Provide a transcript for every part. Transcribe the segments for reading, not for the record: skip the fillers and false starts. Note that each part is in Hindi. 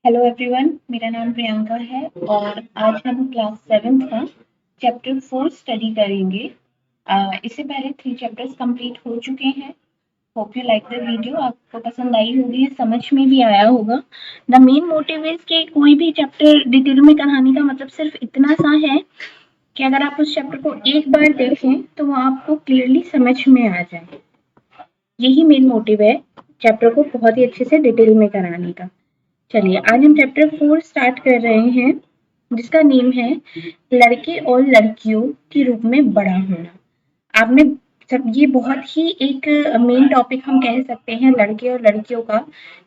हेलो एवरीवन, मेरा नाम प्रियंका है और आज हम क्लास 7th का चैप्टर 4 स्टडी करेंगे। इससे पहले 3 चैप्टर्स कंप्लीट हो चुके हैं। Hope you like the video. आपको पसंद आई होगी, समझ में भी आया होगा। द मेन मोटिव इज कि कोई भी चैप्टर डिटेल में कराने का मतलब सिर्फ इतना सा है कि अगर आप उस चैप्टर को एक बार देखें तो वो आपको क्लियरली समझ में आ जाए। यही मेन मोटिव है चैप्टर को बहुत ही अच्छे से डिटेल में कराने का। चलिए आज हम चैप्टर 4 स्टार्ट कर रहे हैं, जिसका नेम है लड़के और लड़कियों के रूप में बड़ा होना। आपने सब ये बहुत ही एक मेन टॉपिक हम कह सकते हैं लड़के और लड़कियों का,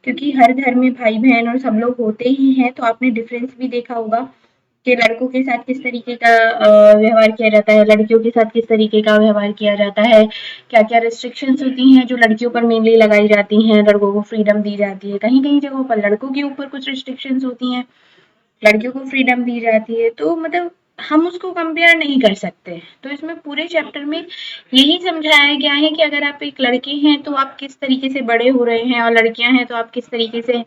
क्योंकि हर घर में भाई बहन और सब लोग होते ही हैं। तो आपने डिफरेंस भी देखा होगा कि लड़कों के साथ किस तरीके का व्यवहार किया जाता है, लड़कियों के साथ किस तरीके का व्यवहार किया जाता है, क्या क्या रिस्ट्रिक्शंस होती हैं जो लड़कियों पर मेनली लगाई जाती हैं, लड़कों को फ्रीडम दी जाती है। कहीं कहीं जगहों पर लड़कों के ऊपर कुछ रिस्ट्रिक्शंस होती हैं, लड़कियों को फ्रीडम दी जाती है। तो मतलब हम उसको कंपेयर नहीं कर सकते। तो इसमें पूरे चैप्टर में यही समझाया गया है कि अगर आप एक लड़के हैं तो आप किस तरीके से बड़े हो रहे हैं, और लड़कियां हैं तो आप किस तरीके से,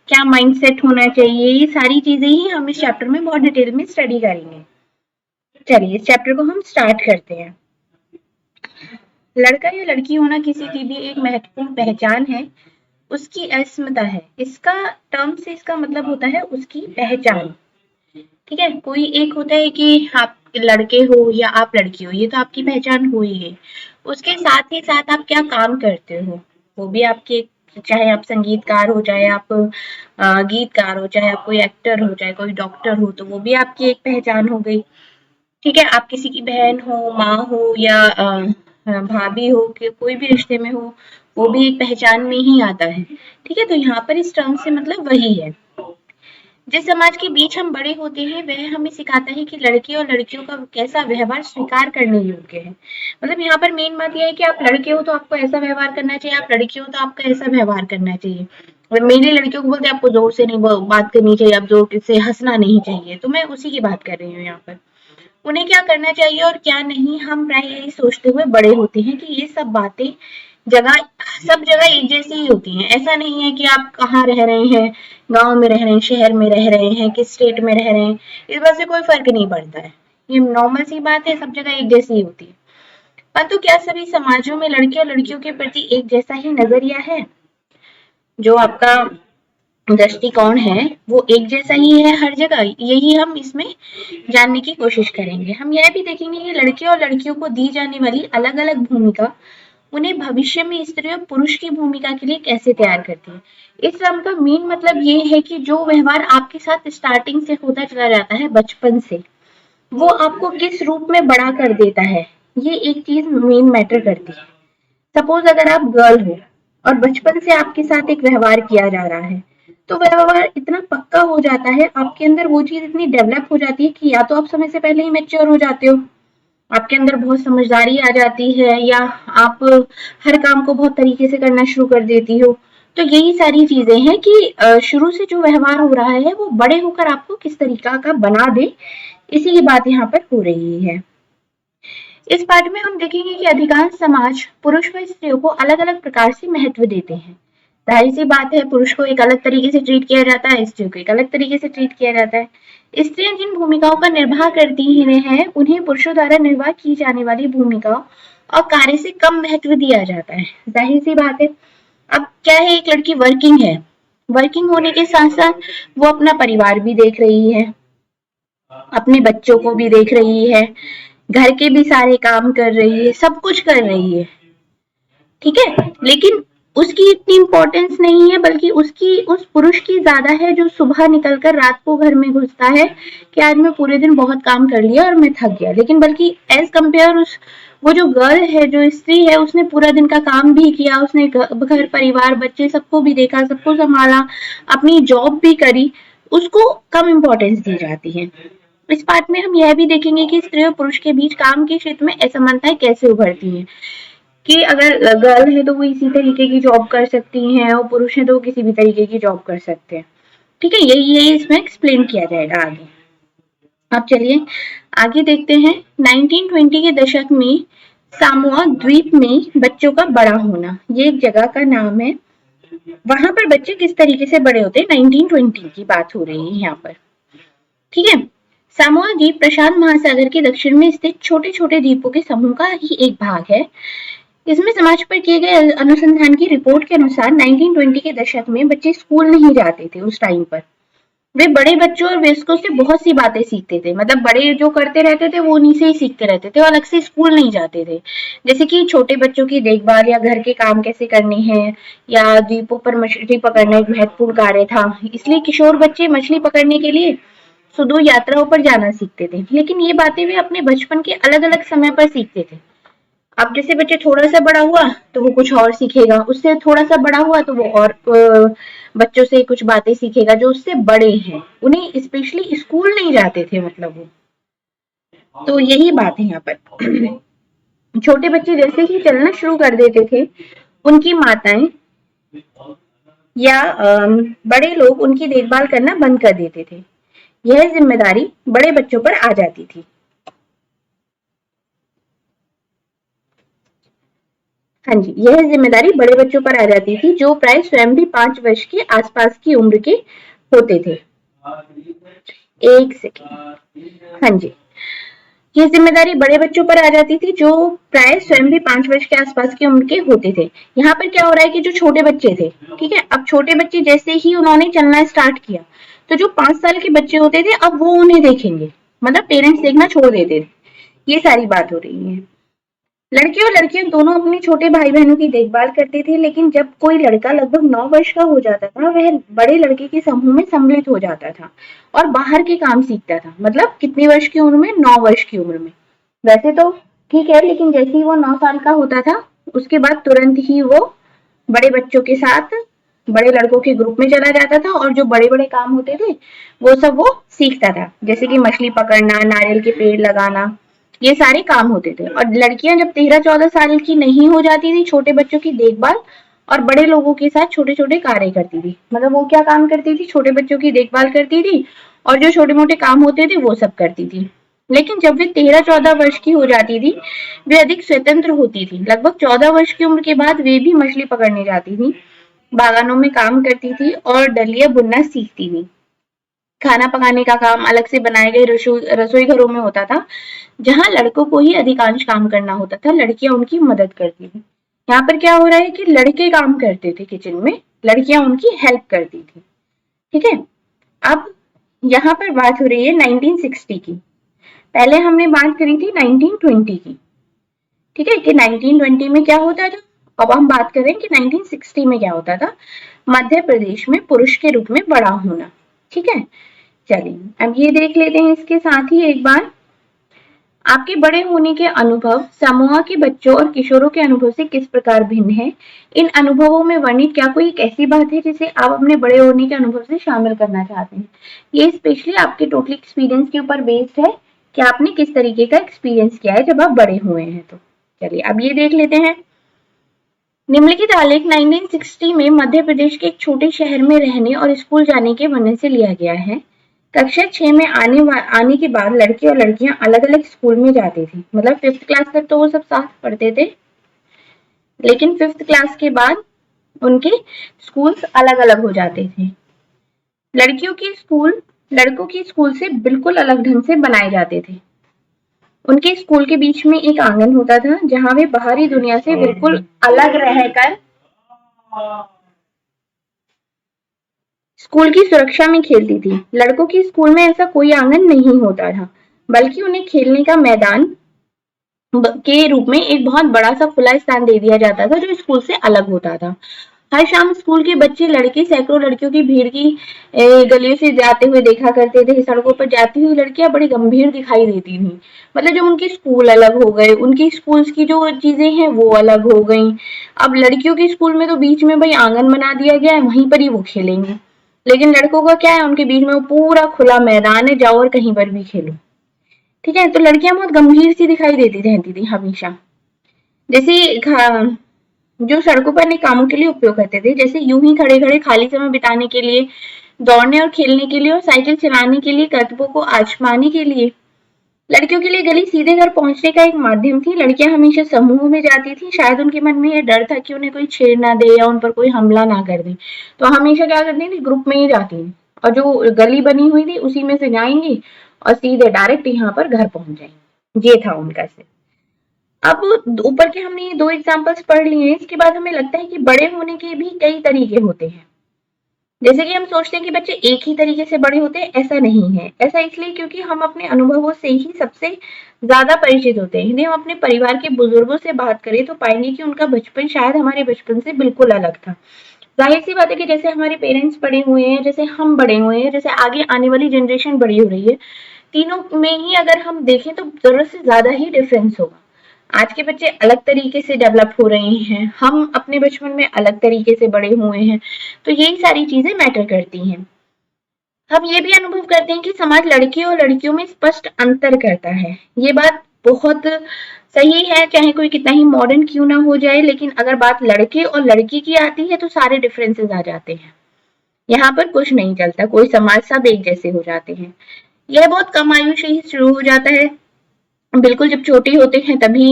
क्या माइंडसेट होना चाहिए। ये सारी चीजें ही हम इस चैप्टर में बहुत डिटेल में स्टडी करेंगे। चलिए इस चैप्टर को हम स्टार्ट करते हैं। लड़का या लड़की होना किसी की भी एक महत्वपूर्ण पहचान है, उसकी अस्मिता है। इसका टर्म से इसका मतलब होता है उसकी पहचान। ठीक है, कोई एक होता है कि आप लड़के हो या आप लड़की हो, ये तो आपकी पहचान हो ही है। उसके साथ ही साथ आप क्या काम करते हो, वो भी आपकी चाहे आप संगीतकार हो, चाहे आप गीतकार हो, चाहे आप कोई एक्टर हो, चाहे कोई डॉक्टर हो, तो वो भी आपकी एक पहचान हो गई। ठीक है, आप किसी की बहन हो, माँ हो या भाभी हो, कि कोई भी रिश्ते में हो, वो भी एक पहचान में ही आता है। ठीक है, तो यहाँ पर इस टर्म से मतलब वही है। जिस समाज के बीच हम बड़े होते हैं वह हमें सिखाता है कि लड़के और लड़कियों का कैसा व्यवहार स्वीकार करने योग्य है। मतलब यहाँ पर मेन बात यह है कि आप लड़के हो तो आपको ऐसा व्यवहार करना चाहिए, आप लड़की हो तो आपका ऐसा व्यवहार करना चाहिए। और मेनली लड़कियों को बोलते हैं आपको जोर से नहीं बात करनी चाहिए, आप जोर से हंसना नहीं चाहिए। तो मैं उसी की बात कर रही हूँ यहाँ पर। उन्हें क्या करना चाहिए और क्या नहीं, हम प्राय यही सोचते हुए बड़े होते हैं कि ये सब बातें जगह सब जगह एक जैसी ही होती हैं। ऐसा नहीं है कि आप कहाँ रह रहे हैं, गांव में रह रहे हैं, शहर में रह रहे हैं, किस स्टेट में रह रहे हैं, इस बात से कोई फर्क नहीं पड़ता है। ये नॉर्मल सी बात है, सब जगह एक जैसी ही होती है। परंतु क्या सभी समाजों में लड़के और लड़कियों के प्रति एक जैसा ही नजरिया है? जो आपका दृष्टिकोण है वो एक जैसा ही है हर जगह? यही हम इसमें जानने की कोशिश करेंगे। हम यह भी देखेंगे कि लड़के और लड़कियों को दी जाने वाली अलग अलग भूमिका उन्हें भविष्य में स्त्री और पुरुष की भूमिका के लिए कैसे तैयार करती है। इस टर्म का मेन मतलब ये है कि जो व्यवहार आपके साथ स्टार्टिंग से होता चला जाता है बचपन से, वो आपको किस रूप में बड़ा कर देता है, ये एक चीज मेन मैटर करती है। सपोज अगर आप गर्ल हो और बचपन से आपके साथ एक व्यवहार किया जा रहा है, तो व्यवहार इतना पक्का हो जाता है, आपके अंदर वो चीज इतनी डेवलप हो जाती है कि या तो आप समय से पहले ही मेच्योर हो जाते हो, आपके अंदर बहुत समझदारी आ जाती है, या आप हर काम को बहुत तरीके से करना शुरू कर देती हो। तो यही सारी चीजें हैं कि शुरू से जो व्यवहार हो रहा है वो बड़े होकर आपको किस तरीका का बना दे, इसी की बात यहाँ पर हो रही है। इस पाठ में हम देखेंगे कि अधिकांश समाज पुरुष व स्त्रियों को अलग अलग प्रकार से महत्व देते हैं। जाहिर सी बात है, पुरुष को एक अलग तरीके से ट्रीट किया जाता है, स्त्रियों को एक अलग तरीके से ट्रीट किया जाता है। स्त्रियां जिन भूमिकाओं का निर्वाह करती हैं उन्हें पुरुषों द्वारा निर्वाह की जाने वाली भूमिकाओं और कार्य से कम महत्व दिया जाता है। जाहिर सी बात है। अब क्या है, एक लड़की वर्किंग है, वर्किंग होने के साथ साथ वो अपना परिवार भी देख रही है, अपने बच्चों को भी देख रही है, घर के भी सारे काम कर रही है, सब कुछ कर रही है। ठीक है, लेकिन उसकी इतनी इम्पोर्टेंस नहीं है, बल्कि उसकी उस पुरुष की ज्यादा है जो सुबह निकलकर रात को घर में घुसता है कि आज मैं पूरे दिन बहुत काम कर लिया और मैं थक गया। लेकिन बल्कि एज कंपेयर उस वो जो गर्ल है, जो स्त्री है, उसने पूरा दिन का काम भी किया, उसने घर परिवार बच्चे सबको भी देखा, सबको संभाला, अपनी जॉब भी करी, उसको कम इम्पोर्टेंस दी जाती है। इस पाठ में हम यह भी देखेंगे कि स्त्री और पुरुष के बीच काम के क्षेत्र में असमानताएं कैसे उभरती हैं, कि अगर गर्ल है तो वो इसी तरीके की जॉब कर सकती हैं और पुरुष है तो वो किसी भी तरीके की जॉब कर सकते हैं। ठीक है, यही इसमें एक्सप्लेन किया जाएगा आगे। अब चलिए आगे देखते हैं। 1920 के दशक में सामोआ द्वीप में बच्चों का बड़ा होना, ये एक जगह का नाम है। वहां पर बच्चे किस तरीके से बड़े होते हैं, 1920 की बात हो रही है यहाँ पर। ठीक है। सामोआ द्वीप प्रशांत महासागर के दक्षिण में स्थित छोटे छोटे द्वीपों के समूह का ही एक भाग है। इसमें समाज पर किए गए अनुसंधान की रिपोर्ट के अनुसार 1920 के दशक में बच्चे स्कूल नहीं जाते थे उस टाइम पर। वे बड़े बच्चों और वयस्कों से बहुत सी बातें सीखते थे, मतलब बड़े जो करते रहते थे वो उन्हीं से ही सीखते रहते थे और अलग से स्कूल नहीं जाते थे। जैसे कि छोटे बच्चों की देखभाल या घर के काम कैसे करने हैं या द्वीपों पर मछली पकड़ना एक महत्वपूर्ण कार्य था, इसलिए किशोर बच्चे मछली पकड़ने के लिए सुदूर यात्राओं पर जाना सीखते थे। लेकिन ये बातें वे अपने बचपन के अलग अलग समय पर सीखते थे। अब जैसे बच्चे थोड़ा सा बड़ा हुआ तो वो कुछ और सीखेगा, उससे थोड़ा सा बड़ा हुआ तो वो और बच्चों से कुछ बातें सीखेगा जो उससे बड़े हैं, उन्हें स्पेशली स्कूल नहीं जाते थे मतलब वो। तो यही बात है यहाँ पर। छोटे बच्चे जैसे ही चलना शुरू कर देते थे, उनकी माताएं या बड़े लोग उनकी देखभाल करना बंद कर देते थे। यह जिम्मेदारी बड़े बच्चों पर आ जाती थी। हाँ जी, यह जिम्मेदारी बड़े बच्चों पर आ जाती थी जो प्राय स्वयं भी 5 वर्ष के आसपास की उम्र के होते थे। एक सेकेंड। हाँ जी, ये जिम्मेदारी बड़े बच्चों पर आ जाती थी जो प्राय स्वयं भी 5 वर्ष के आसपास की उम्र के होते थे। यहाँ पर क्या हो रहा है कि जो छोटे बच्चे थे, ठीक है, अब छोटे बच्चे जैसे ही उन्होंने चलना स्टार्ट किया तो जो 5 साल के बच्चे होते थे अब वो उन्हें देखेंगे, मतलब पेरेंट्स देखना छोड़ देते थे। ये सारी बात हो रही है। लड़के और लड़कियां दोनों अपने छोटे भाई बहनों की देखभाल करते थे, लेकिन जब कोई लड़का लगभग 9 वर्ष का हो जाता था वह बड़े लड़के के समूह में सम्मिलित हो जाता था और बाहर के काम सीखता था। मतलब कितनी वर्ष की उम्र में, 9 वर्ष की उम्र में। वैसे तो ठीक है, लेकिन जैसे ही वो 9 साल का होता था उसके बाद तुरंत ही वो बड़े बच्चों के साथ बड़े लड़कों के ग्रुप में चला जाता था और जो बड़े बड़े काम होते थे वो सब वो सीखता था, जैसे कि मछली पकड़ना, नारियल के पेड़ लगाना, ये सारे काम होते थे। और लड़कियां जब 13-14 साल की नहीं हो जाती थी, छोटे बच्चों की देखभाल और बड़े लोगों के साथ छोटे छोटे कार्य करती थी। मतलब वो क्या काम करती थी, छोटे बच्चों की देखभाल करती थी और जो छोटे मोटे काम होते थे वो सब करती थी। लेकिन जब वे 13-14 वर्ष की हो जाती थी वे अधिक स्वतंत्र होती थी। लगभग 14 वर्ष की उम्र के बाद वे भी मछली पकड़ने जाती थी, बागानों में काम करती थी और डलिया बुनना सीखती थी। खाना पकाने का काम अलग से बनाए गए रसोई घरों में होता था, जहां लड़कों को ही अधिकांश काम करना होता था, लड़कियां उनकी मदद करती थी। यहाँ पर क्या हो रहा है कि लड़के काम करते थे किचन में, लड़कियां उनकी हेल्प करती थी। ठीक है। अब यहाँ पर बात हो रही है 1960 की। पहले हमने बात करी थी 1920 की। ठीक है, कि 1920 में क्या होता था। अब हम बात करें कि 1960 में क्या होता था। मध्य प्रदेश में पुरुष के रूप में बड़ा होना। ठीक है, चलिए अब ये देख लेते हैं इसके साथ ही एक बार। आपके बड़े होने के अनुभव समूह के बच्चों और किशोरों के अनुभव से किस प्रकार भिन्न है। इन अनुभवों में वर्णित क्या कोई एक ऐसी बात है जिसे आप अपने बड़े होने के अनुभव से शामिल करना चाहते हैं। ये स्पेशली आपके टोटल एक्सपीरियंस के ऊपर बेस्ड है कि आपने किस तरीके का एक्सपीरियंस किया है जब आप बड़े हुए हैं। तो चलिए अब ये देख लेते हैं। निम्नलिखित आलेख 1960 में मध्य प्रदेश के एक छोटे शहर में रहने और स्कूल जाने के वर्णन से लिया गया है। कक्षा 6 में आने के बाद लड़के और लड़कियां अलग अलग स्कूल में जाते थे। मतलब 5th क्लास तक तो वो सब साथ पढ़ते थे, लेकिन 5th क्लास के बाद उनके स्कूल्स अलग अलग हो जाते थे। लड़कियों के स्कूल लड़कों के स्कूल से बिल्कुल अलग ढंग से बनाए जाते थे। उनके स्कूल के बीच में एक आंगन होता था जहां वे बाहरी दुनिया से बिल्कुल अलग रहकर स्कूल की सुरक्षा में खेलती थी। लड़कों के स्कूल में ऐसा कोई आंगन नहीं होता था, बल्कि उन्हें खेलने का मैदान के रूप में एक बहुत बड़ा सा खुला स्थान दे दिया जाता था जो स्कूल से अलग होता था। हर शाम स्कूल के बच्चे लड़के सैकड़ों लड़कियों की भीड़ की गलियों से जाते हुए देखा करते थे। सड़कों पर जाती हुई लड़कियां बड़ी गंभीर दिखाई देती थी। मतलब जब उनके स्कूल अलग हो गए, उनकी स्कूल्स की जो चीजें हैं वो अलग हो गई। अब लड़कियों के स्कूल में तो बीच में भाई आंगन बना दिया गया है, वहीं पर ही वो खेलेंगे। लेकिन लड़कों का क्या है, उनके बीच में वो पूरा खुला मैदान है, जाओ और कहीं पर भी खेलो। ठीक है, तो लड़कियां बहुत गंभीर सी दिखाई देती रहती थी हमेशा। जैसे जो सड़कों पर अनेक कामों के लिए उपयोग करते थे, जैसे यूं ही खड़े खड़े खाली समय बिताने के लिए, दौड़ने और खेलने के लिए और साइकिल चलाने के लिए, कर्तव्यों को आजमाने के लिए। लड़कियों के लिए गली सीधे घर पहुंचने का एक माध्यम थी। लड़कियां हमेशा समूह में जाती थी। शायद उनके मन में यह डर था कि उन्हें कोई छेड़ ना दे या उन पर कोई हमला ना कर दे, तो हमेशा क्या करती थी, ग्रुप में ही जाती थी और जो गली बनी हुई थी उसी में से जाएंगी और सीधे डायरेक्ट यहाँ पर घर पहुंच जाएंगे। ये था उनका से। अब ऊपर के हमने ये दो एग्जाम्पल्स पढ़ लिए हैं, इसके बाद हमें लगता है कि बड़े होने के भी कई तरीके होते हैं। जैसे कि हम सोचते हैं कि बच्चे एक ही तरीके से बड़े होते हैं, ऐसा नहीं है। ऐसा इसलिए क्योंकि हम अपने अनुभवों से ही सबसे ज्यादा परिचित होते हैं। यदि हम अपने परिवार के बुजुर्गों से बात करें तो पाएंगे कि उनका बचपन शायद हमारे बचपन से बिल्कुल अलग था। जाहिर सी बात है कि जैसे हमारे पेरेंट्स बड़े हुए हैं, जैसे हम बड़े हुए हैं, जैसे आगे आने वाली जनरेशन बड़ी हो रही है, तीनों में ही अगर हम देखें तो जरूरत से ज्यादा ही डिफरेंस होगा। आज के बच्चे अलग तरीके से डेवलप हो रहे हैं, हम अपने बचपन में अलग तरीके से बड़े हुए हैं, तो यही सारी चीजें मैटर करती हैं। हम ये भी अनुभव करते हैं कि समाज लड़कियों और लड़कियों में स्पष्ट अंतर करता है। ये बात बहुत सही है, चाहे कोई कितना ही मॉडर्न क्यों ना हो जाए, लेकिन अगर बात लड़के और लड़की की आती है तो सारे डिफरेंसेस आ जाते हैं। यहाँ पर कुछ नहीं चलता, कोई समाज सब एक जैसे हो जाते हैं। यह बहुत कम आयु से ही शुरू हो जाता है, बिल्कुल जब छोटे होते हैं तभी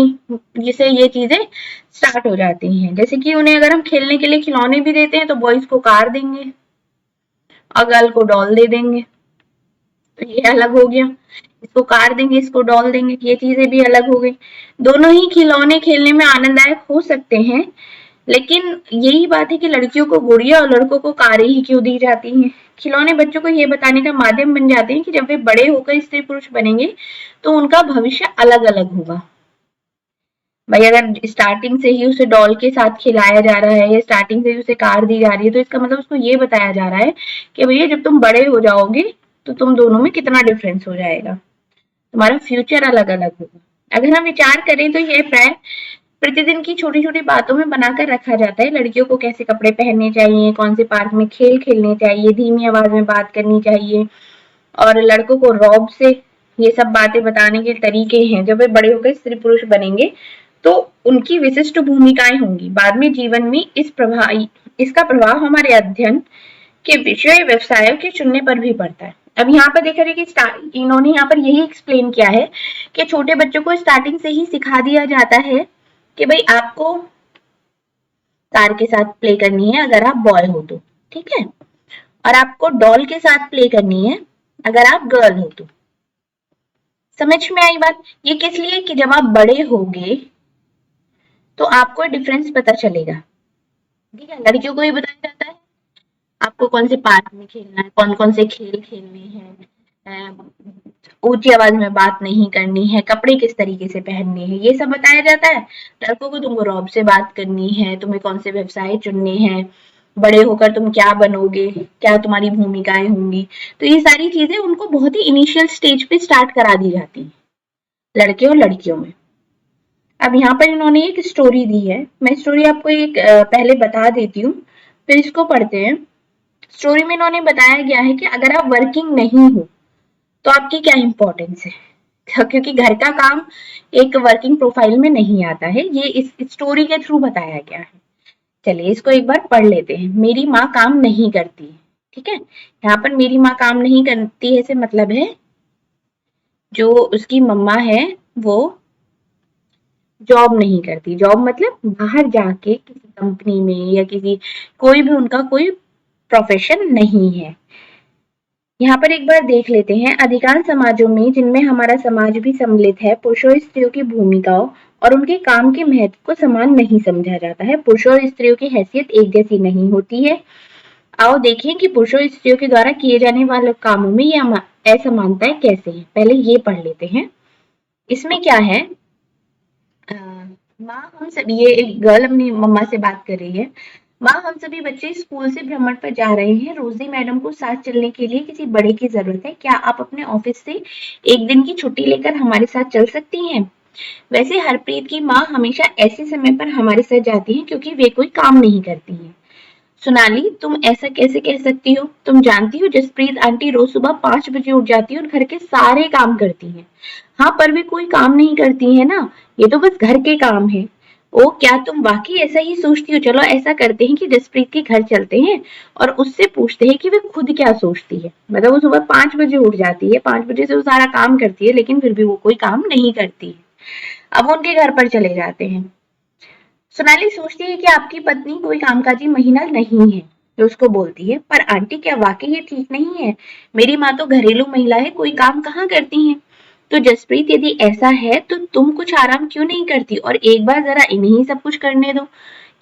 जिसे ये चीजें स्टार्ट हो जाती हैं। जैसे कि उन्हें अगर हम खेलने के लिए खिलौने भी देते हैं तो बॉयज को कार देंगे और गर्ल को डॉल दे देंगे, तो ये अलग हो गया। इसको कार देंगे, इसको डॉल देंगे, ये चीजें भी अलग हो गई। दोनों ही खिलौने खेलने में आनंददायक हो सकते हैं, लेकिन यही बात है कि लड़कियों को गुड़िया और लड़कों को कारें ही क्यों दी जाती हैं। खिलौने बच्चों को ये बताने का माध्यम बन जाते हैं कि जब वे बड़े होकर स्त्री पुरुष बनेंगे तो उनका भविष्य अलग अलग होगा। भाई अगर स्टार्टिंग से ही उसे डॉल के साथ खिलाया जा रहा है या स्टार्टिंग से ही उसे कार दी जा रही है, तो इसका मतलब उसको ये बताया जा रहा है कि भैया जब तुम बड़े हो जाओगे तो तुम दोनों में कितना डिफरेंस हो जाएगा, तुम्हारा फ्यूचर अलग अलग होगा। अगर हम विचार करें तो यह प्राय प्रतिदिन की छोटी छोटी बातों में बनाकर रखा जाता है। लड़कियों को कैसे कपड़े पहनने चाहिए, कौन से पार्क में खेल खेलने चाहिए, धीमी आवाज में बात करनी चाहिए, और लड़कों को रौब से ये सब बातें बताने के तरीके हैं। जब वे बड़े होकर स्त्री पुरुष बनेंगे तो उनकी विशिष्ट भूमिकाएं होंगी। बाद में जीवन में इसका प्रभाव हमारे अध्ययन के विषय व्यवसायों के चुनने पर भी पड़ता है। अब यहाँ पर देखा जाए कि इन्होंने यहाँ पर यही एक्सप्लेन किया है कि छोटे बच्चों को स्टार्टिंग से ही सिखा दिया जाता है कि भाई आपको कार के साथ प्ले करनी है अगर आप बॉय हो तो, ठीक है, और आपको डॉल के साथ प्ले करनी है अगर आप गर्ल हो तो। समझ में आई बात? ये किस लिए कि जब आप बड़े होगे तो आपको डिफरेंस पता चलेगा। ठीक है, लड़कियों को ये बताया जाता है आपको कौन से पार्क में खेलना है, कौन कौन से खेल खेलने हैं, ऊंची आवाज में बात नहीं करनी है, कपड़े किस तरीके से पहनने हैं, ये सब बताया जाता है। लड़कों को तुमको रौब से बात करनी है, तुम्हें कौन से व्यवसाय चुनने हैं, बड़े होकर तुम क्या बनोगे, क्या तुम्हारी भूमिकाएं होंगी। तो ये सारी चीजें उनको बहुत ही इनिशियल स्टेज पे स्टार्ट करा दी जाती है, लड़के और लड़कियों में। अब यहाँ पर इन्होंने एक स्टोरी दी है, मैं स्टोरी आपको एक पहले बता देती हूँ, फिर इसको पढ़ते हैं। स्टोरी में इन्होंने बताया गया है कि अगर आप वर्किंग नहीं हो तो आपकी क्या इंपॉर्टेंस है, क्योंकि घर का काम एक वर्किंग प्रोफाइल में नहीं आता है। ये इस स्टोरी के थ्रू बताया गया है। चलिए इसको एक बार पढ़ लेते हैं। मेरी माँ काम नहीं करती, ठीक है, यहाँ पर मेरी माँ काम नहीं करती है से मतलब है जो उसकी मम्मा है वो जॉब नहीं करती। जॉब मतलब बाहर जाके किसी कंपनी में या किसी कोई भी उनका कोई प्रोफेशन नहीं है। यहाँ पर एक बार देख लेते हैं। अधिकांश समाजों में जिनमें हमारा समाज भी सम्मिलित है, पुरुषों और स्त्रियों की भूमिकाओं और उनके काम के महत्व को समान नहीं समझा जाता है। पुरुषों और स्त्रियों की हैसियत एक जैसी नहीं होती है। आओ देखें कि पुरुषों और स्त्रियों के द्वारा किए जाने वाले कामों में ये असमानताएं कैसे हैं। पहले ये पढ़ लेते हैं। इसमें क्या है, माँ हम सभी, ये एक गर्ल अपनी मम्मा से बात कर रही है। माँ हम सभी बच्चे स्कूल से भ्रमण पर जा रहे हैं। रोजी मैडम को साथ चलने के लिए किसी बड़े की जरूरत है। क्या आप अपने ऑफिस से एक दिन की छुट्टी लेकर हमारे साथ चल सकती हैं? वैसे हरप्रीत की माँ हमेशा ऐसे समय पर हमारे साथ जाती है क्योंकि वे कोई काम नहीं करती है। सोनाली तुम ऐसा कैसे कह सकती हो? तुम जानती हो जसप्रीत आंटी रोज सुबह 5 बजे उठ जाती है और घर के सारे काम करती हैं। हाँ पर वे कोई काम नहीं करती है ना, ये तो बस घर के काम है। ओ क्या तुम वाकई ऐसा ही सोचती हो? चलो ऐसा करते हैं कि जसप्रीत के घर चलते हैं और उससे पूछते हैं कि वो खुद क्या सोचती है। मतलब वो सुबह 5 बजे उठ जाती है, 5 बजे से वो सारा काम करती है, लेकिन फिर भी वो कोई काम नहीं करती है। अब उनके घर पर चले जाते हैं। सोनाली सोचती है कि आपकी पत्नी कोई कामकाजी महिला नहीं है, जो उसको बोलती है, पर आंटी क्या वाकई ये ठीक नहीं है? मेरी माँ तो घरेलू महिला है, कोई काम कहाँ करती है? तो जसप्रीत यदि ऐसा है तो तुम कुछ आराम क्यों नहीं करती और एक बार जरा इन्हें सब कुछ करने दो।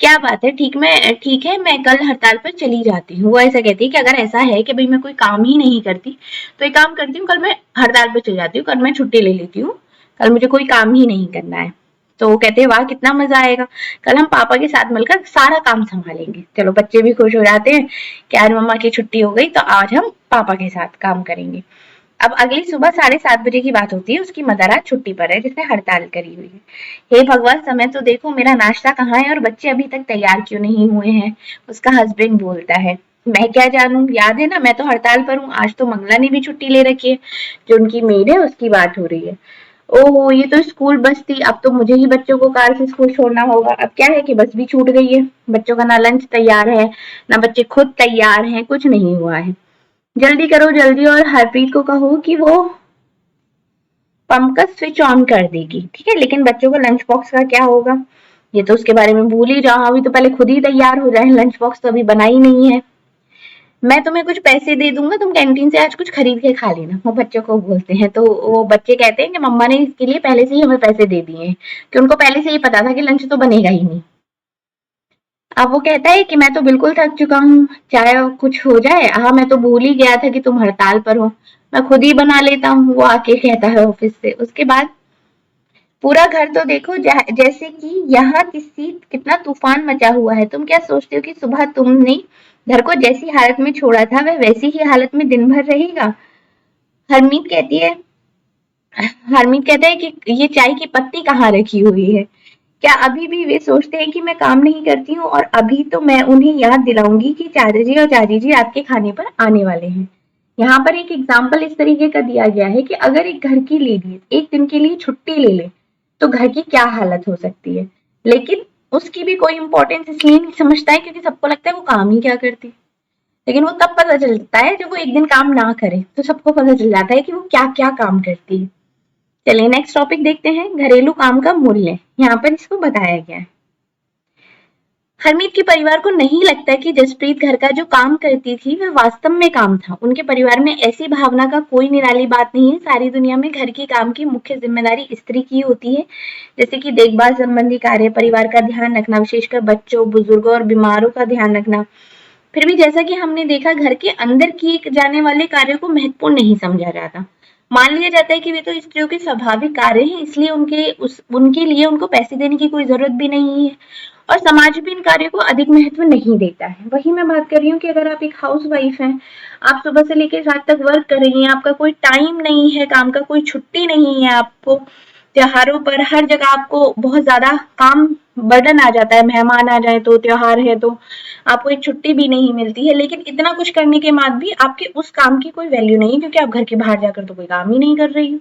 क्या बात है, ठीक है मैं कल हड़ताल पर चली जाती हूँ। वो ऐसा कहती है कि अगर ऐसा है कि भाई मैं कोई काम ही नहीं करती तो एक काम करती हूँ, कल मैं हड़ताल पर चली जाती हूँ, कल मैं छुट्टी ले लेती हूँ, कल मुझे कोई काम ही नहीं करना है। तो वो कहते हैं वाह कितना मजा आएगा, कल हम पापा के साथ मिलकर सारा काम संभालेंगे। चलो बच्चे भी खुश हो जाते हैं कि आज मम्मा की छुट्टी हो गई तो आज हम पापा के साथ काम करेंगे। अब अगली सुबह 7:30 बजे की बात होती है, उसकी मदर आज छुट्टी पर है जिसने हड़ताल करी हुई है। हे भगवान, समय तो देखो, मेरा नाश्ता कहाँ है और बच्चे अभी तक तैयार क्यों नहीं हुए हैं? उसका हस्बैंड बोलता है, मैं क्या जानूं, याद है ना मैं तो हड़ताल पर हूँ, आज तो मंगला ने भी छुट्टी ले रखी है। जो उनकी मेड है उसकी बात हो रही है। ओहो ये तो स्कूल बस थी, अब तो मुझे ही बच्चों को कार से स्कूल छोड़ना होगा। अब क्या है कि बस भी छूट गई है, बच्चों का ना लंच तैयार है, ना बच्चे खुद तैयार हैं, कुछ नहीं हुआ है। जल्दी करो जल्दी, और हरप्रीत को कहो कि वो पंप का स्विच ऑन कर देगी, ठीक है? लेकिन बच्चों का लंच बॉक्स का क्या होगा? ये तो उसके बारे में भूल ही जाओ, अभी तो पहले खुद ही तैयार हो जाए, लंच बॉक्स तो अभी बना ही नहीं है। मैं तुम्हें कुछ पैसे दे दूंगा, तुम कैंटीन से आज कुछ खरीद के खा लेना, वो बच्चों को बोलते हैं। तो वो बच्चे कहते हैं कि मम्मा ने इसके लिए पहले से ही हमें पैसे दे दिए हैं, कि उनको पहले से ही पता था कि लंच तो बनेगा ही नहीं। अब वो कहता है कि मैं तो बिल्कुल थक चुका हूँ, चाहे कुछ हो जाए, हाँ मैं तो भूल ही गया था कि तुम हड़ताल पर हो, मैं खुद ही बना लेता हूँ, वो आके कहता है ऑफिस से। उसके बाद पूरा घर तो देखो जैसे कि यहाँ किसी कितना तूफान मचा हुआ है। तुम क्या सोचते हो कि सुबह तुमने घर को जैसी हालत में छोड़ा था वह वैसी ही हालत में दिन भर रहेगा? हरमीत कहती है हरमीत कहता है कि ये चाय की पत्ती कहाँ रखी हुई है? क्या अभी भी वे सोचते हैं कि मैं काम नहीं करती हूँ? और अभी तो मैं उन्हें याद दिलाऊंगी कि चाचा जी और चाची जी आपके खाने पर आने वाले हैं। यहाँ पर एक एग्जाम्पल इस तरीके का दिया गया है कि अगर एक घर की लेडी एक दिन के लिए छुट्टी ले ले तो घर की क्या हालत हो सकती है। लेकिन उसकी भी कोई इंपॉर्टेंस इसलिए नहीं समझता है क्योंकि सबको लगता है वो काम ही क्या करती है। लेकिन वो तब पता चलता है जब वो एक दिन काम ना करे, तो सबको पता चल जाता है कि वो क्या क्या काम करती है। चलिए नेक्स्ट टॉपिक देखते हैं, घरेलू काम का मूल्य। यहाँ पर इसको बताया गया है। हरमीत के परिवार को नहीं लगता कि जसप्रीत घर का जो काम करती थी वह वास्तव में काम था। उनके परिवार में ऐसी भावना का कोई निराली बात नहीं है। सारी दुनिया में घर के काम की मुख्य जिम्मेदारी स्त्री की होती है, जैसे कि देखभाल संबंधी कार्य, परिवार का ध्यान रखना, विशेषकर बच्चों, बुजुर्गों और बीमारों का ध्यान रखना। फिर भी जैसा कि हमने देखा, घर के अंदर किए जाने वाले कार्यों को महत्वपूर्ण नहीं समझा जाता। मान लिया जाता है कि वे तो स्त्रियों के स्वाभाविक कार्य हैं, इसलिए उनके लिए उनको पैसे देने की कोई जरूरत भी नहीं है, और समाज भी इन कार्यों को अधिक महत्व नहीं देता है। वही मैं बात कर रही हूँ कि अगर आप एक हाउस वाइफ हैं, आप सुबह से लेकर रात तक वर्क कर रही हैं, आपका कोई टाइम नहीं है काम का, कोई छुट्टी नहीं है, आपको त्योहारों पर हर जगह आपको बहुत ज्यादा काम बर्डन आ जाता है, मेहमान आ जाए तो, त्योहार है तो आपको एक छुट्टी भी नहीं मिलती है। लेकिन इतना कुछ करने के बाद भी आपके उस काम की कोई वैल्यू नहीं, क्योंकि आप घर के बाहर जाकर तो कोई काम ही नहीं कर रही हो।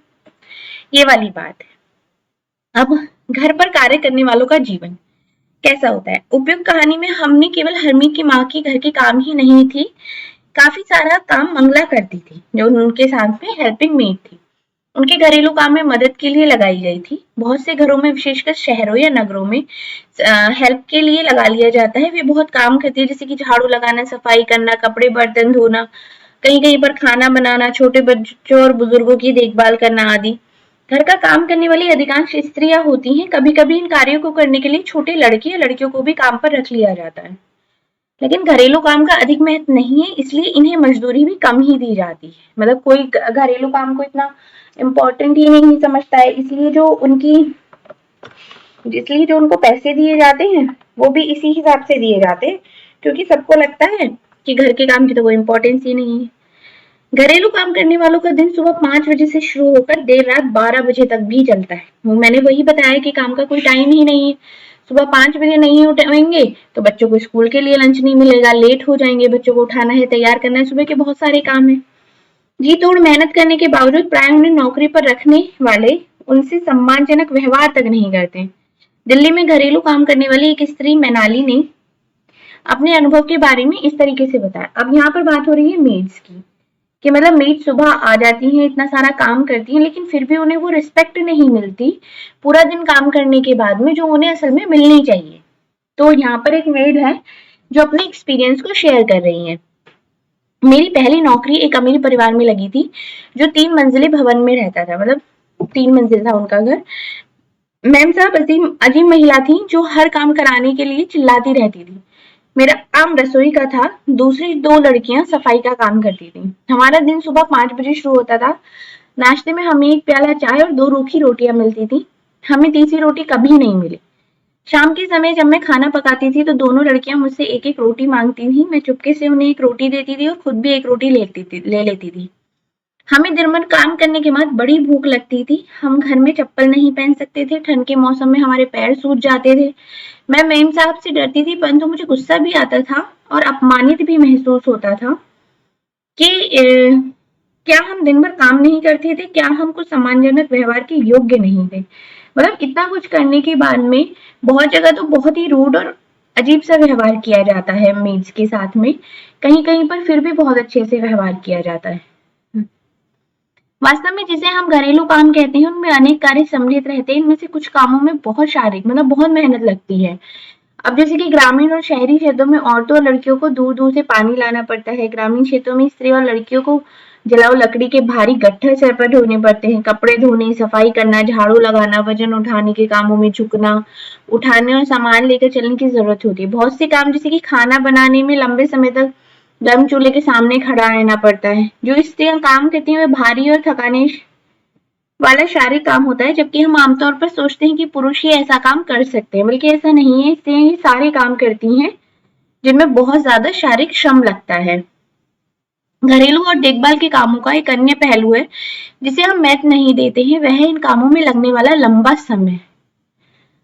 ये वाली बात है। अब घर पर कार्य करने वालों का जीवन कैसा होता है? उपयुक्त कहानी में हमने केवल हरमीत की माँ की घर के काम ही नहीं थी, काफी सारा काम मंगला करती थी, जो उनके साथ में हेल्पिंग मेड थी। उनके घरेलू काम में मदद के लिए लगाई गई थी। बहुत से घरों में, विशेषकर शहरों या नगरों में, हेल्प के लिए लगा लिया जाता है। वे बहुत काम करती है, जैसे कि झाड़ू लगाना, सफाई करना, कपड़े बर्तन धोना, कहीं कहीं पर खाना बनाना, छोटे बच्चों और बुजुर्गों की देखभाल करना आदि। घर का काम करने वाली अधिकांश स्त्रियां होती हैं। कभी कभी इन कार्यों को करने के लिए छोटे लड़के या लड़कियों को भी काम पर रख लिया जाता है, लेकिन घरेलू काम का अधिक महत्व नहीं है, इसलिए इन्हें मजदूरी भी कम ही दी जाती है। मतलब कोई घरेलू काम को इतना इम्पोर्टेंट ही नहीं समझता है, इसलिए जो उनको पैसे दिए जाते हैं वो भी इसी हिसाब से दिए जाते हैं, क्योंकि सबको लगता है कि घर के काम की तो कोई इम्पोर्टेंस ही नहीं है। घरेलू काम करने वालों का दिन सुबह 5 बजे से शुरू होकर देर रात 12 बजे तक भी चलता है। मैंने वही बताया कि काम का कोई टाइम ही नहीं है। सुबह 5 बजे नहीं उठेंगे तो बच्चों को स्कूल के लिए लंच नहीं मिलेगा, लेट हो जाएंगे, बच्चों को उठाना है, तैयार करना है, सुबह के बहुत सारे काम है। जी तोड़ मेहनत करने के बावजूद प्राय उन्हें नौकरी पर रखने वाले उनसे सम्मानजनक व्यवहार तक नहीं करते। दिल्ली में घरेलू काम करने वाली एक स्त्री मैनाली ने अपने अनुभव के बारे में इस तरीके से बताया। अब यहाँ पर बात हो रही है मेड्स की, कि मतलब मेड सुबह आ जाती हैं, इतना सारा काम करती हैं, लेकिन फिर भी उन्हें वो रिस्पेक्ट नहीं मिलती पूरा दिन काम करने के बाद में, जो उन्हें असल में मिलनी चाहिए। तो यहाँ पर एक मेड है जो अपने एक्सपीरियंस को शेयर कर रही है। मेरी पहली नौकरी एक अमीर परिवार में लगी थी जो 3 मंजिले भवन में रहता था, मतलब 3 मंजिल था उनका घर। मैम साहब अजीम महिला थी जो हर काम कराने के लिए चिल्लाती रहती थी। मेरा काम रसोई का था, दूसरी 2 लड़कियां सफाई का काम करती थी। हमारा दिन सुबह 5 बजे शुरू होता था। नाश्ते में हमें 1 प्याला चाय और 2 रूखी रोटियां मिलती थी। हमें तीसरी रोटी कभी नहीं मिली। शाम के समय जब मैं खाना पकाती थी तो दोनों लड़कियां मुझसे एक एक रोटी मांगती थी। मैं चुपके से उन्हें एक रोटी देती थी और खुद भी एक रोटी ले लेती थी। हमें दिन भर काम करने के बाद बड़ी भूख लगती थी। हम घर में चप्पल नहीं पहन सकते थे, ठंड के मौसम में हमारे पैर सूज जाते थे। मैं मेम साहब से डरती थी, परंतु मुझे गुस्सा भी आता था और अपमानित भी महसूस होता था कि क्या हम दिन भर काम नहीं करते थे, क्या हम कुछ सम्मानजनक व्यवहार के योग्य नहीं थे। मतलब इतना कुछ करने के बाद में बहुत जगह तो बहुत ही रूड और अजीब सा व्यवहार किया जाता है मेड्स के साथ में, कहीं कहीं पर फिर भी बहुत अच्छे से व्यवहार किया जाता है। वास्तव में जिसे हम घरेलू काम कहते हैं उनमें अनेक कार्य सम्मिलित रहते हैं। इनमें से कुछ कामों में बहुत शारीरिक मतलब बहुत मेहनत लगती है। अब जैसे कि ग्रामीण और शहरी क्षेत्रों में औरतों और लड़कियों को दूर दूर से पानी लाना पड़ता है। ग्रामीण क्षेत्रों में स्त्री और लड़कियों को जलाऊ लकड़ी के भारी गट्ठर सर पर ढोने पड़ते हैं। कपड़े धोने, सफाई करना, झाड़ू लगाना, वजन उठाने के कामों में झुकना, उठाने और सामान लेकर चलने की जरूरत होती है। बहुत से काम जैसे कि खाना बनाने में लंबे समय तक गर्म चूल्हे के सामने खड़ा रहना पड़ता है। जो स्त्रियां काम करती हैं वे भारी और थकाने वाला शारीरिक काम होता है, जबकि हम आमतौर पर सोचते हैं कि पुरुष ही ऐसा काम कर सकते हैं, बल्कि ऐसा नहीं है। स्त्रियां ही सारे काम करती हैं जिनमें बहुत ज्यादा शारीरिक श्रम लगता है। घरेलू और देखभाल के कामों का एक अन्य पहलू है जिसे हम महत्व नहीं देते हैं, वह है इन कामों में लगने वाला लंबा समय।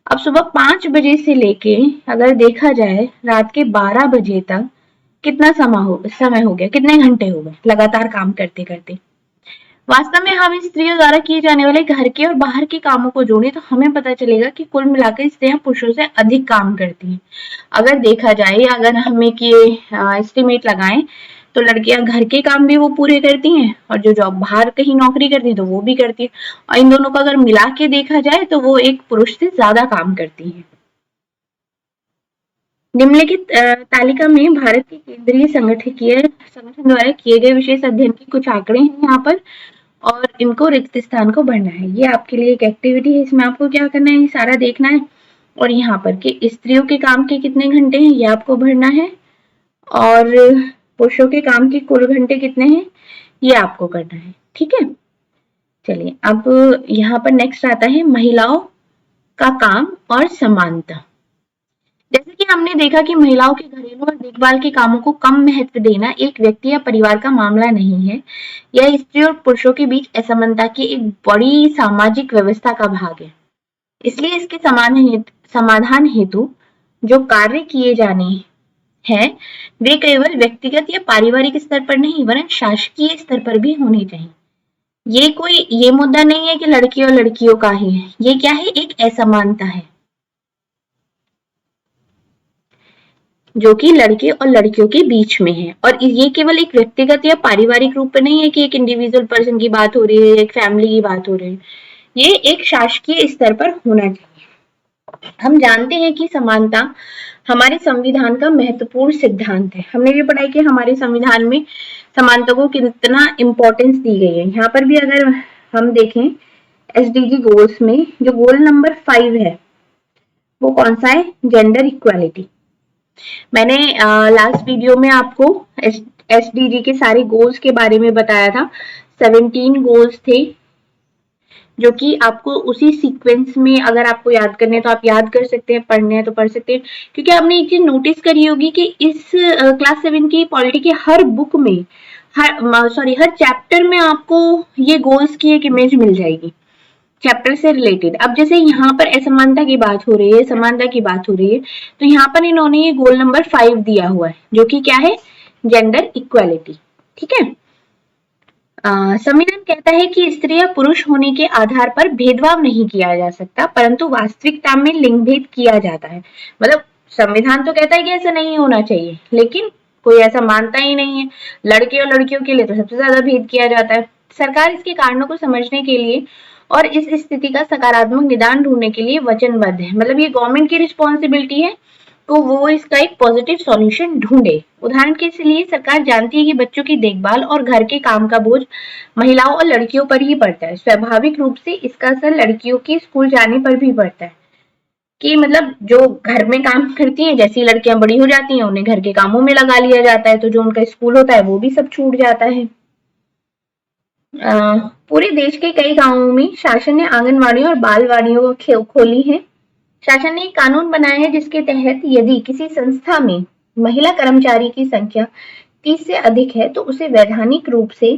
अब सुबह 5 बजे से लेके अगर देखा जाए रात के 12 बजे तक कितना समय हो गया, कितने घंटे हो गए लगातार काम करते करते। वास्तव में हम स्त्रियों द्वारा किए जाने वाले घर के और बाहर के कामों को जोड़ें तो हमें पता चलेगा कि कुल मिलाकर स्त्रियां पुरुषों से अधिक काम करती हैं। अगर देखा जाए, अगर हमें कि एस्टिमेट लगाएं तो लड़कियां घर के काम भी वो पूरे करती हैं और जो जॉब बाहर कहीं नौकरी करती है तो वो भी करती है, और इन दोनों को अगर मिला के देखा जाए तो वो एक पुरुष से ज्यादा काम करती है। निम्नलिखित तालिका में भारत के केंद्रीय संगठन द्वारा किए गए विशेष अध्ययन के कुछ आंकड़े हैं यहाँ पर, और इनको रिक्त स्थान को भरना है। ये आपके लिए एक एक्टिविटी है, इसमें आपको क्या करना है, ये सारा देखना है और यहाँ पर के स्त्रियों के काम के कितने घंटे हैं ये आपको भरना है, और पुरुषों के काम के कुल घंटे कितने हैं ये आपको करना है। ठीक है, चलिए अब यहाँ पर नेक्स्ट आता है महिलाओं का काम और समानता। जैसे कि हमने देखा कि महिलाओं के घरेलू और देखभाल के कामों को कम महत्व देना एक व्यक्ति या परिवार का मामला नहीं है, यह स्त्री और पुरुषों के बीच असमानता की एक बड़ी सामाजिक व्यवस्था का भाग है। इसलिए इसके समाधान हेतु जो कार्य किए जाने हैं वे केवल व्यक्तिगत या पारिवारिक स्तर पर नहीं वरन शासकीय स्तर पर भी होने चाहिए। ये मुद्दा नहीं है कि लड़की और लड़कियों का ही है, ये क्या है, एक असमानता है जो कि लड़के और लड़कियों के बीच में है। और ये केवल एक व्यक्तिगत या पारिवारिक रूप में नहीं है कि एक इंडिविजुअल पर्सन की बात हो रही है, एक फैमिली की बात हो रही है, ये एक शासकीय स्तर पर होना चाहिए। हम जानते हैं कि समानता हमारे संविधान का महत्वपूर्ण सिद्धांत है। हमने भी पढ़ा है कि हमारे संविधान में समानता को कितना इम्पोर्टेंस दी गई है। यहाँ पर भी अगर हम देखें एसडीजी गोल्स में जो गोल नंबर 5 है वो कौन सा है, जेंडर इक्वालिटी। मैंने लास्ट वीडियो में आपको एसडीजी के सारे गोल्स के बारे में बताया था। 17 गोल्स थे जो कि आपको उसी सीक्वेंस में अगर आपको याद करने हैं तो आप याद कर सकते हैं, पढ़ने हैं तो पढ़ सकते हैं। क्योंकि आपने एक चीज नोटिस करी होगी कि इस क्लास 7 की पॉलिटी की हर बुक में हर चैप्टर में आपको ये गोल्स की एक इमेज मिल जाएगी चैप्टर से रिलेटेड। अब जैसे यहाँ पर असमानता की बात हो रही है, समानता की बात हो रही है, तो यहाँ पर इन्होंने ये गोल नंबर 5 दिया हुआ है जो कि क्या है, जेंडर इक्वालिटी। ठीक है, संविधान कहता है कि स्त्री या पुरुष होने के आधार पर भेदभाव नहीं किया जा सकता, परंतु वास्तविकता में लिंग भेद किया जाता है। मतलब संविधान तो कहता है कि ऐसा नहीं होना चाहिए, लेकिन कोई ऐसा मानता ही नहीं है। लड़के और लड़कियों के लिए तो सबसे ज्यादा भेद किया जाता है। सरकार इसके कारणों को समझने के लिए और इस स्थिति का सकारात्मक निदान ढूंढने के लिए वचनबद्ध है। मतलब ये गवर्नमेंट की रिस्पॉन्सिबिलिटी है, तो वो इसका एक पॉजिटिव सॉल्यूशन ढूंढे। उदाहरण के लिए सरकार जानती है कि बच्चों की देखभाल और घर के काम का बोझ महिलाओं और लड़कियों पर ही पड़ता है। स्वाभाविक रूप से इसका असर लड़कियों के स्कूल जाने पर भी पड़ता है, कि मतलब जो घर में काम करती हैं, जैसी लड़कियां बड़ी हो जाती हैं उन्हें घर के कामों में लगा लिया जाता है, तो जो उनका स्कूल होता है वो भी सब छूट जाता है। पूरे देश के कई गांवों में शासन ने आंगनवाड़ियों और बालवाड़ियों खोली है। शासन ने एक कानून बनाया है जिसके तहत यदि किसी संस्था में महिला कर्मचारी की संख्या 30 से अधिक है तो उसे वैधानिक रूप से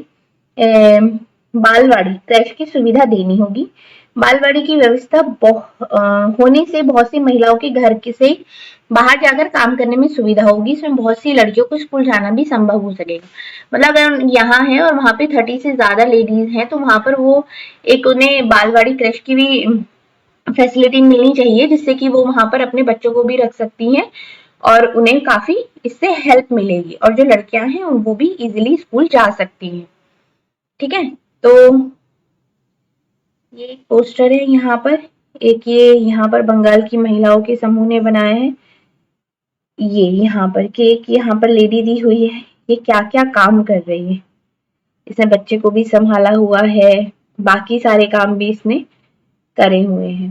बालवाड़ी क्रैश की सुविधा देनी होगी। बालवाड़ी की व्यवस्था होने से बहुत सी महिलाओं के घर से बाहर जाकर काम करने में सुविधा होगी। इसमें बहुत सी लड़कियों को स्कूल जाना भी संभव हो सकेगा। मतलब अगर यहाँ है और वहां पे 30 से ज्यादा लेडीज हैं तो वहां पर वो एक उन्हें बालवाड़ी क्रैश की भी फैसिलिटी मिलनी चाहिए, जिससे कि वो वहां पर अपने बच्चों को भी रख सकती हैं और उन्हें काफी इससे हेल्प मिलेगी, और जो लड़कियां हैं वो भी इजीली स्कूल जा सकती हैं। ठीक है, तो ये एक पोस्टर है यहाँ पर, एक ये यहाँ पर बंगाल की महिलाओं के समूह ने बनाया है। ये यहाँ पर केक यहाँ पर लेडी दी हुई है, ये क्या क्या काम कर रही है। इसने बच्चे को भी संभाला हुआ है, बाकी सारे काम भी इसने करे हुए हैं।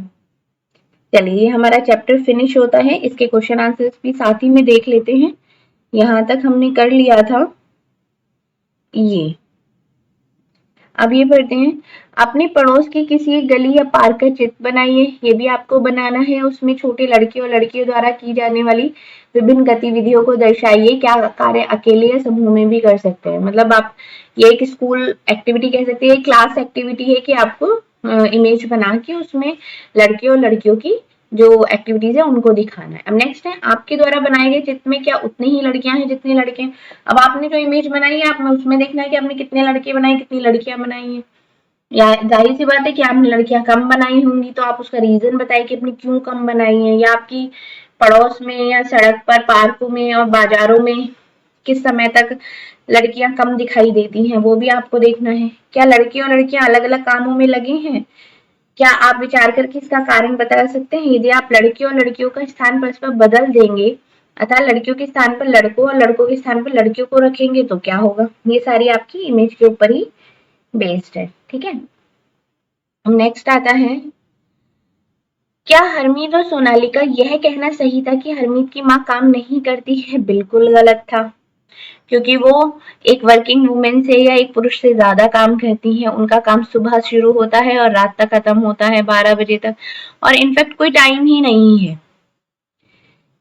चलिए, ये हमारा चैप्टर फिनिश होता है। इसके क्वेश्चन आंसर्स भी साथ ही में देख लेते हैं। यहाँ तक हमने कर लिया था ये। अब ये पढ़ते हैं, अपने पड़ोस की किसी एक गली या पार्क का चित्र बनाइए। ये भी आपको बनाना है। उसमें छोटे लड़के और लड़कियों द्वारा की जाने वाली विभिन्न गतिविधियों को दर्शाइए। क्या कार्य अकेले या समूह में भी कर सकते हैं। मतलब आप ये एक स्कूल एक्टिविटी कह सकते हैं, क्लास एक्टिविटी है कि आपको इमेज बना के उसमें लड़के और लड़कियों की जो एक्टिविटीज है उनको दिखाना है। अब नेक्स्ट है, आपके द्वारा बनाए गए चित्र में क्या उतनी ही लड़कियां हैं जितने लड़के हैं। अब आपने जो इमेज बनाई है आपने उसमें देखना है कि आपने कितने लड़के बनाए, कितनी लड़कियां बनाई हैं। या जाहिर सी बात है कि आपने लड़कियां कम बनाई होंगी, तो आप उसका रीजन बताइए कि आपने क्यों कम बनाई है। या आपकी पड़ोस में या सड़क पर, पार्कों में और बाजारों में किस समय तक लड़कियां कम दिखाई देती हैं, वो भी आपको देखना है। क्या लड़के और लड़कियां अलग अलग कामों में लगे हैं, क्या आप विचार करके इसका कारण बता सकते हैं। यदि आप लड़कियों और लड़कियों का स्थान परस्पर बदल देंगे, अतः लड़कियों के स्थान पर लड़कों और लड़कों के स्थान पर लड़कियों को रखेंगे, तो क्या होगा। ये सारी आपकी इमेज के ऊपर ही बेस्ड है। ठीक है, नेक्स्ट आता है, क्या हरमीत और सोनाली का यह कहना सही था कि हरमीत की माँ काम नहीं करती है। बिल्कुल गलत था, क्योंकि वो एक वर्किंग वुमेन से या एक पुरुष से ज्यादा काम करती हैं। उनका काम सुबह शुरू होता है और रात तक खत्म होता है 12 बजे तक, और इनफैक्ट कोई टाइम ही नहीं है।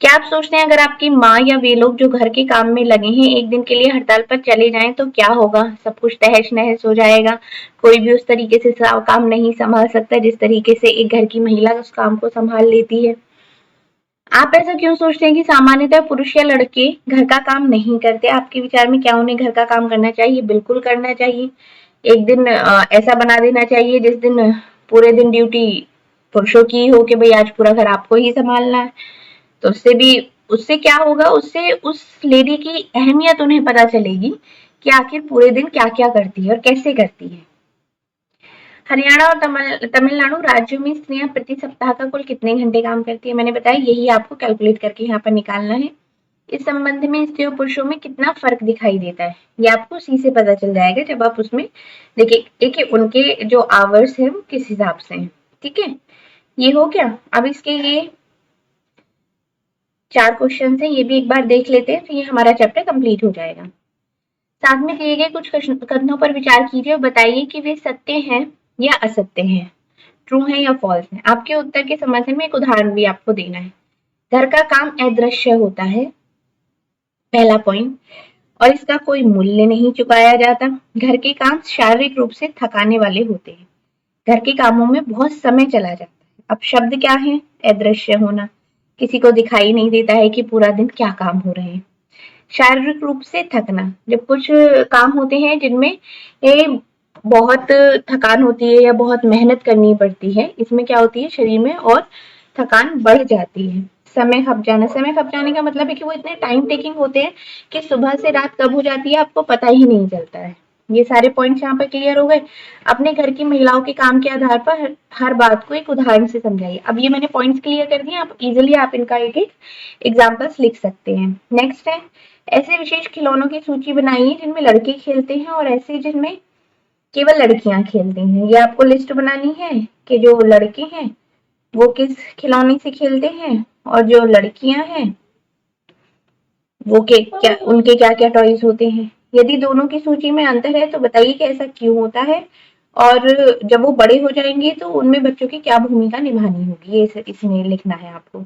क्या आप सोचते हैं अगर आपकी माँ या वे लोग जो घर के काम में लगे हैं एक दिन के लिए हड़ताल पर चले जाएं तो क्या होगा। सब कुछ तहस नहस हो जाएगा। कोई भी उस तरीके से काम नहीं संभाल सकता जिस तरीके से एक घर की महिला उस काम को संभाल लेती है। आप ऐसा क्यों सोचते हैं कि सामान्यतः पुरुष या लड़के घर का काम नहीं करते। आपके विचार में क्या उन्हें घर का काम करना चाहिए। बिल्कुल करना चाहिए। एक दिन ऐसा बना देना चाहिए जिस दिन पूरे दिन ड्यूटी पुरुषों की हो कि भाई आज पूरा घर आपको ही संभालना है। तो उससे क्या होगा, उससे उस लेडी की अहमियत उन्हें पता चलेगी कि आखिर पूरे दिन क्या क्या करती है और कैसे करती है। हरियाणा और तमिलनाडु राज्यों में स्त्रियां प्रति सप्ताह का कुल कितने घंटे काम करती है। मैंने बताया यही आपको कैलकुलेट करके यहाँ पर निकालना है। इस संबंध में स्त्रियों पुरुषों में कितना फर्क दिखाई देता है ये आपको सी से पता चल जाएगा जब आप उसमें देखिए उनके जो आवर्स है वो किस हिसाब से है। ठीक है, ये हो गया। अब इसके ये 4 क्वेश्चन है, ये भी एक बार देख लेते हैं, तो ये हमारा चैप्टर कंप्लीट हो जाएगा। साथ में दिए गए कुछ कथनों पर विचार कीजिए और बताइए कि वे सत्य हैं या असत्य हैं, ट्रू है या फॉल्स है। आपके उत्तर के समर्थन में एक उदाहरण भी आपको देना है। घर का काम अदृश्य होता है, पहला पॉइंट, और इसका कोई मूल्य नहीं चुकाया जाता। घर के काम शारीरिक रूप से थकाने वाले होते हैं। घर के कामों में बहुत समय चला जाता है। अब शब्द क्या है, अदृश्य होना, किसी को दिखाई नहीं देता है कि पूरा दिन क्या काम हो रहे हैं। शारीरिक रूप से थकना, जब कुछ काम होते हैं जिनमें ये बहुत थकान होती है या बहुत मेहनत करनी पड़ती है, इसमें क्या होती है शरीर में और थकान बढ़ जाती है। समय खप जाना, समय खप जाने का मतलब है कि वो इतने टाइम टेकिंग होते हैं कि सुबह से रात कब हो जाती है आपको पता ही नहीं चलता है। ये सारे पॉइंट्स यहाँ पर क्लियर हो गए। अपने घर की महिलाओं के काम के आधार पर हर बात को एक उदाहरण से समझाइए। अब ये मैंने पॉइंट्स क्लियर कर दिए, आप इजिली आप इनका एक एक एग्जाम्पल्स लिख सकते हैं। नेक्स्ट है, ऐसे विशेष खिलौनों की सूची बनाइए जिनमें लड़के खेलते हैं और ऐसे जिनमें केवल लड़कियां खेलती हैं। ये आपको लिस्ट बनानी है कि जो लड़के हैं वो किस खिलौने से खेलते हैं और जो लड़कियां हैं वो क्या उनके क्या क्या टॉयज होते हैं। यदि दोनों की सूची में अंतर है तो बताइए कि ऐसा क्यों होता है, और जब वो बड़े हो जाएंगे तो उनमें बच्चों की क्या भूमिका निभानी होगी, ये इसमें लिखना है आपको।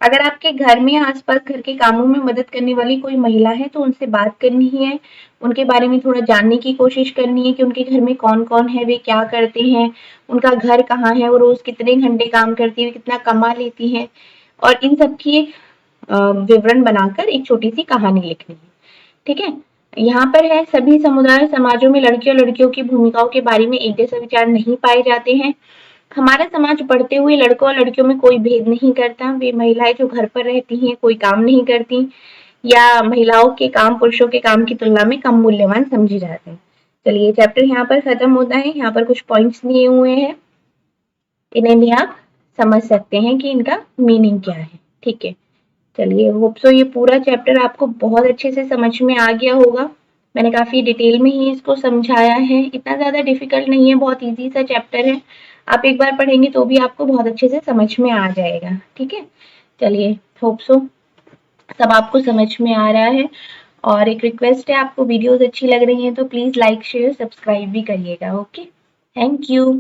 अगर आपके घर में आसपास घर के कामों में मदद करने वाली कोई महिला है तो उनसे बात करनी है, उनके बारे में थोड़ा जानने की कोशिश करनी है कि उनके घर में कौन कौन है, वे क्या करते हैं, उनका घर कहाँ है, वो रोज कितने घंटे काम करती है, कितना कमा लेती है, और इन सब की एक विवरण बनाकर एक छोटी सी कहानी लिखनी है। ठीक है, यहाँ पर है सभी समुदाय समाजों में लड़के और लड़कियों की भूमिकाओं के बारे में एक जैसे विचार नहीं पाए जाते हैं। हमारा समाज बढ़ते हुए लड़कों और लड़कियों में कोई भेद नहीं करता। वे महिलाएं जो घर पर रहती हैं कोई काम नहीं करती या महिलाओं के काम पुरुषों के काम की तुलना में कम मूल्यवान समझे जाते हैं। चलिए चैप्टर यहाँ पर खत्म होता है। यहाँ पर कुछ पॉइंट्स दिए हुए हैं, इन्हें भी आप समझ सकते हैं कि इनका मीनिंग क्या है। ठीक है, चलिए होप सो ये पूरा चैप्टर आपको बहुत अच्छे से समझ में आ गया होगा। मैंने काफी डिटेल में ही इसको समझाया है, इतना ज्यादा डिफिकल्ट नहीं है, बहुत इजी सा चैप्टर है। आप एक बार पढ़ेंगे तो भी आपको बहुत अच्छे से समझ में आ जाएगा। ठीक है, चलिए होप सो सब आपको समझ में आ रहा है। और एक रिक्वेस्ट है, आपको वीडियोस अच्छी लग रही हैं तो प्लीज लाइक शेयर सब्सक्राइब भी करिएगा। Okay, thank you.